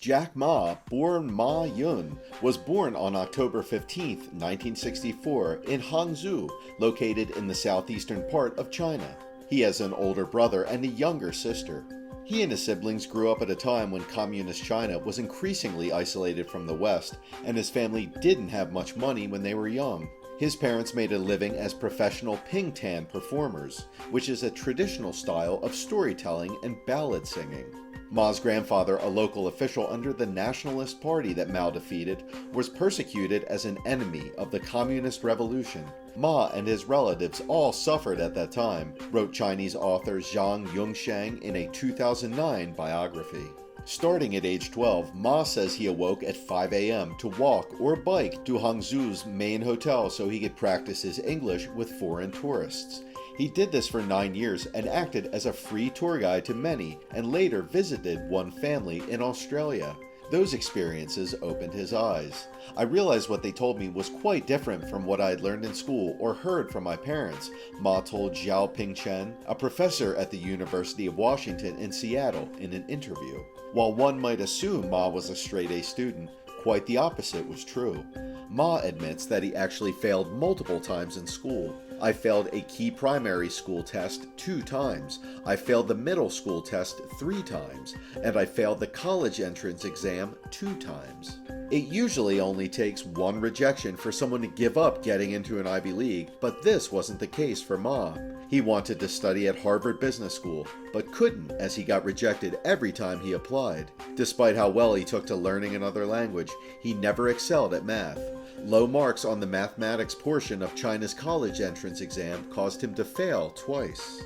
Jack Ma, born Ma Yun, was born on October 15, 1964, in Hangzhou, located in the southeastern part of China. He has an older brother and a younger sister. He and his siblings grew up at a time when communist China was increasingly isolated from the West, and his family didn't have much money when they were young. His parents made a living as professional ping-tan performers, which is a traditional style of storytelling and ballad singing. Ma's grandfather, a local official under the Nationalist Party that Mao defeated, was persecuted as an enemy of the Communist Revolution. Ma and his relatives all suffered at that time, wrote Chinese author Zhang Yongsheng in a 2009 biography. Starting at age 12, Ma says he awoke at 5 a.m. to walk or bike to Hangzhou's main hotel so he could practice his English with foreign tourists. He did this for 9 years and acted as a free tour guide to many, and later visited one family in Australia. Those experiences opened his eyes. I realized what they told me was quite different from what I had learned in school or heard from my parents, Ma told Xiao Pingchen, a professor at the University of Washington in Seattle, in an interview. While one might assume Ma was a straight-A student, quite the opposite was true. Ma admits that he actually failed multiple times in school. I failed a key primary school test 2 times, I failed the middle school test 3 times, and I failed the college entrance exam 2 times. It usually only takes one rejection for someone to give up getting into an Ivy League, but this wasn't the case for Ma. He wanted to study at Harvard Business School, but couldn't as he got rejected every time he applied. Despite how well he took to learning another language, he never excelled at math. Low marks on the mathematics portion of China's college entrance exam caused him to fail twice.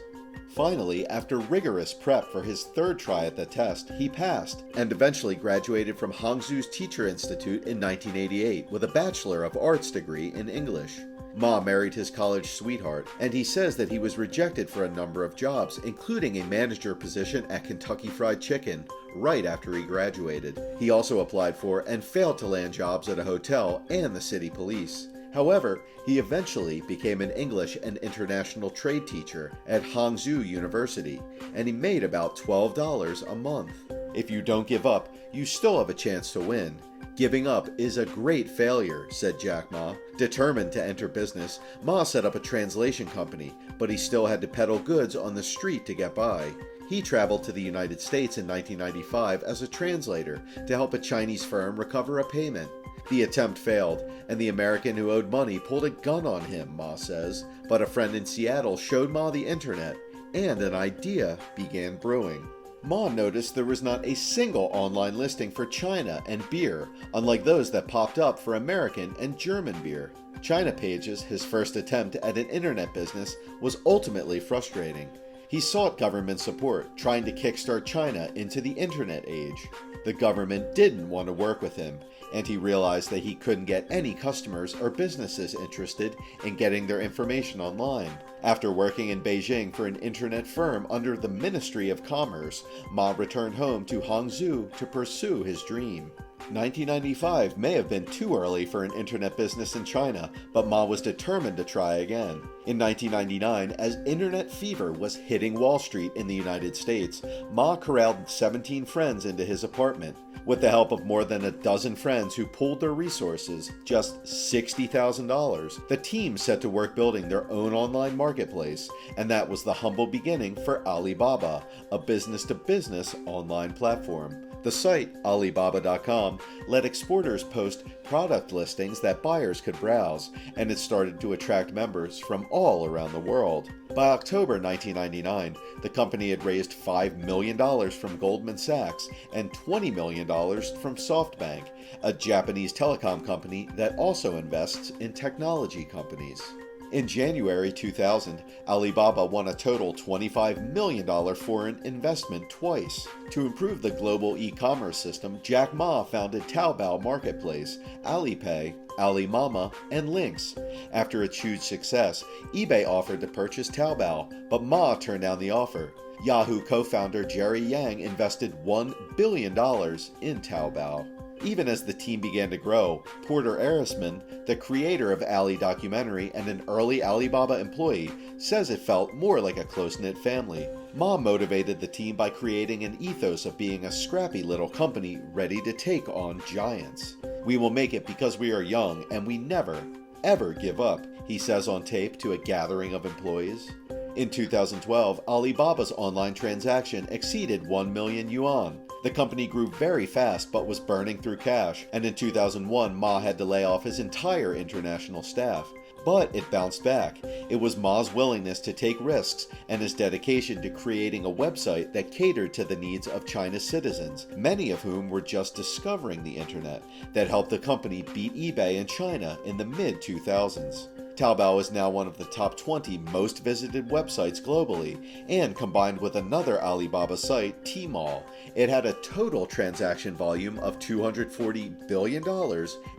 Finally, after rigorous prep for his 3rd try at the test, he passed and eventually graduated from Hangzhou's Teacher Institute in 1988 with a Bachelor of Arts degree in English. Ma married his college sweetheart, and he says that he was rejected for a number of jobs, including a manager position at Kentucky Fried Chicken, right after he graduated. He also applied for and failed to land jobs at a hotel and the city police. However, he eventually became an English and international trade teacher at Hangzhou University, and he made about $12 a month. If you don't give up, you still have a chance to win. Giving up is a great failure, said Jack Ma. Determined to enter business, Ma set up a translation company, but he still had to peddle goods on the street to get by. He traveled to the United States in 1995 as a translator to help a Chinese firm recover a payment. The attempt failed, and the American who owed money pulled a gun on him, Ma says, but a friend in Seattle showed Ma the internet, and an idea began brewing. Ma noticed there was not a single online listing for China and beer, unlike those that popped up for American and German beer. China Pages, his first attempt at an internet business, was ultimately frustrating. He sought government support, trying to kickstart China into the internet age. The government didn't want to work with him, and he realized that he couldn't get any customers or businesses interested in getting their information online. After working in Beijing for an internet firm under the Ministry of Commerce, Ma returned home to Hangzhou to pursue his dream. 1995 may have been too early for an internet business in China, but Ma was determined to try again. In 1999, as internet fever was hitting Wall Street in the United States, Ma corralled 17 friends into his apartment. With the help of more than a dozen friends who pooled their resources, just $60,000, the team set to work building their own online marketplace, and that was the humble beginning for Alibaba, a business-to-business online platform. The site, Alibaba.com, let exporters post product listings that buyers could browse, and it started to attract members from all around the world. By October 1999, the company had raised $5 million from Goldman Sachs and $20 million from SoftBank, a Japanese telecom company that also invests in technology companies. In January 2000, Alibaba won a total $25 million foreign investment twice. To improve the global e-commerce system, Jack Ma founded Taobao Marketplace, Alipay, Alimama, and Lynx. After its huge success, eBay offered to purchase Taobao, but Ma turned down the offer. Yahoo co-founder Jerry Yang invested $1 billion in Taobao. Even as the team began to grow, Porter Arisman, the creator of Ali documentary and an early Alibaba employee, says it felt more like a close-knit family. Ma motivated the team by creating an ethos of being a scrappy little company ready to take on giants. "We will make it because we are young and we never, ever give up," he says on tape to a gathering of employees. In 2012, Alibaba's online transaction exceeded 1 million yuan. The company grew very fast but was burning through cash, and in 2001, Ma had to lay off his entire international staff. But it bounced back. It was Ma's willingness to take risks and his dedication to creating a website that catered to the needs of China's citizens, many of whom were just discovering the internet, that helped the company beat eBay in China in the mid-2000s. Taobao is now one of the top 20 most visited websites globally, and combined with another Alibaba site, Tmall, it had a total transaction volume of $240 billion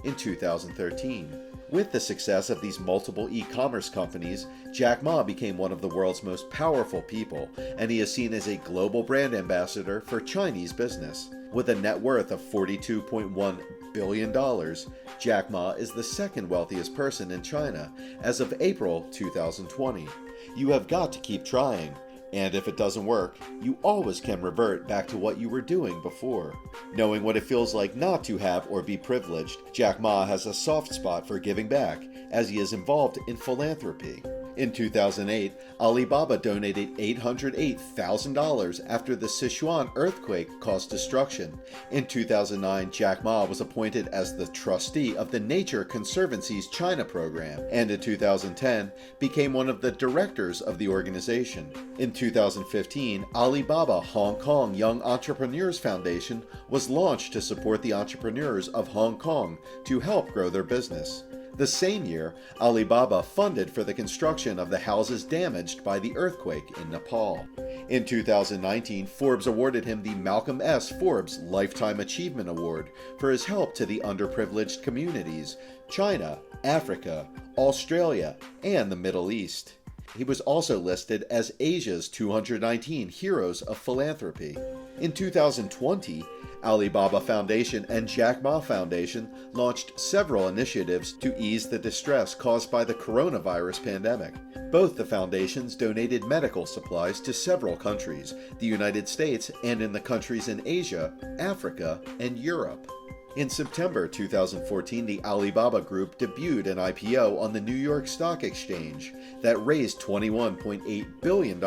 in 2013. With the success of these multiple e-commerce companies, Jack Ma became one of the world's most powerful people, and he is seen as a global brand ambassador for Chinese business. With a net worth of $42.1 billion, Jack Ma is the second wealthiest person in China as of April 2020. You have got to keep trying. And if it doesn't work, you always can revert back to what you were doing before. Knowing what it feels like not to have or be privileged, Jack Ma has a soft spot for giving back, as he is involved in philanthropy. In 2008, Alibaba donated $808,000 after the Sichuan earthquake caused destruction. In 2009, Jack Ma was appointed as the trustee of the Nature Conservancy's China program, and in 2010 became one of the directors of the organization. In 2015, Alibaba Hong Kong Young Entrepreneurs Foundation was launched to support the entrepreneurs of Hong Kong to help grow their business. The same year, Alibaba funded for the construction of the houses damaged by the earthquake in Nepal. In 2019, Forbes awarded him the Malcolm S. Forbes Lifetime Achievement Award for his help to the underprivileged communities, China, Africa, Australia, and the Middle East. He was also listed as Asia's 219 Heroes of Philanthropy. In 2020, Alibaba Foundation and Jack Ma Foundation launched several initiatives to ease the distress caused by the coronavirus pandemic. Both the foundations donated medical supplies to several countries, the United States, and in the countries in Asia, Africa, and Europe. In September 2014, the Alibaba Group debuted an IPO on the New York Stock Exchange that raised $21.8 billion.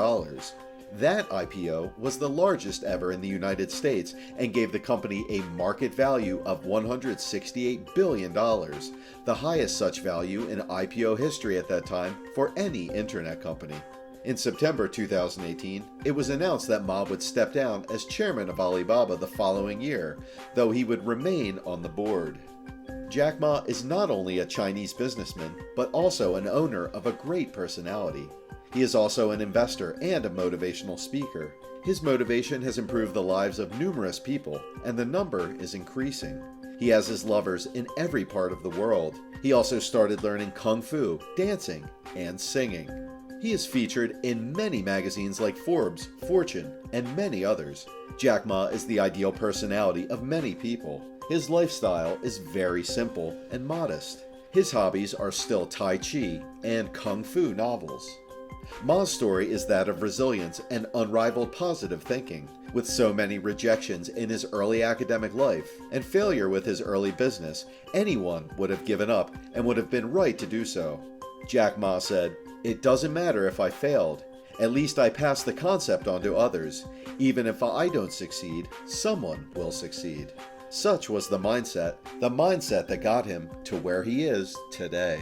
That IPO was the largest ever in the United States and gave the company a market value of $168 billion, the highest such value in IPO history at that time for any internet company. In September 2018, it was announced that Ma would step down as chairman of Alibaba the following year, though he would remain on the board. Jack Ma is not only a Chinese businessman, but also an owner of a great personality. He is also an investor and a motivational speaker. His motivation has improved the lives of numerous people, and the number is increasing. He has his lovers in every part of the world. He also started learning Kung Fu, dancing, and singing. He is featured in many magazines like Forbes, Fortune, and many others. Jack Ma is the ideal personality of many people. His lifestyle is very simple and modest. His hobbies are still Tai Chi and Kung Fu novels. Ma's story is that of resilience and unrivaled positive thinking. With so many rejections in his early academic life and failure with his early business, anyone would have given up and would have been right to do so. Jack Ma said, "It doesn't matter if I failed. At least I passed the concept on to others. Even if I don't succeed, someone will succeed." Such was the mindset that got him to where he is today.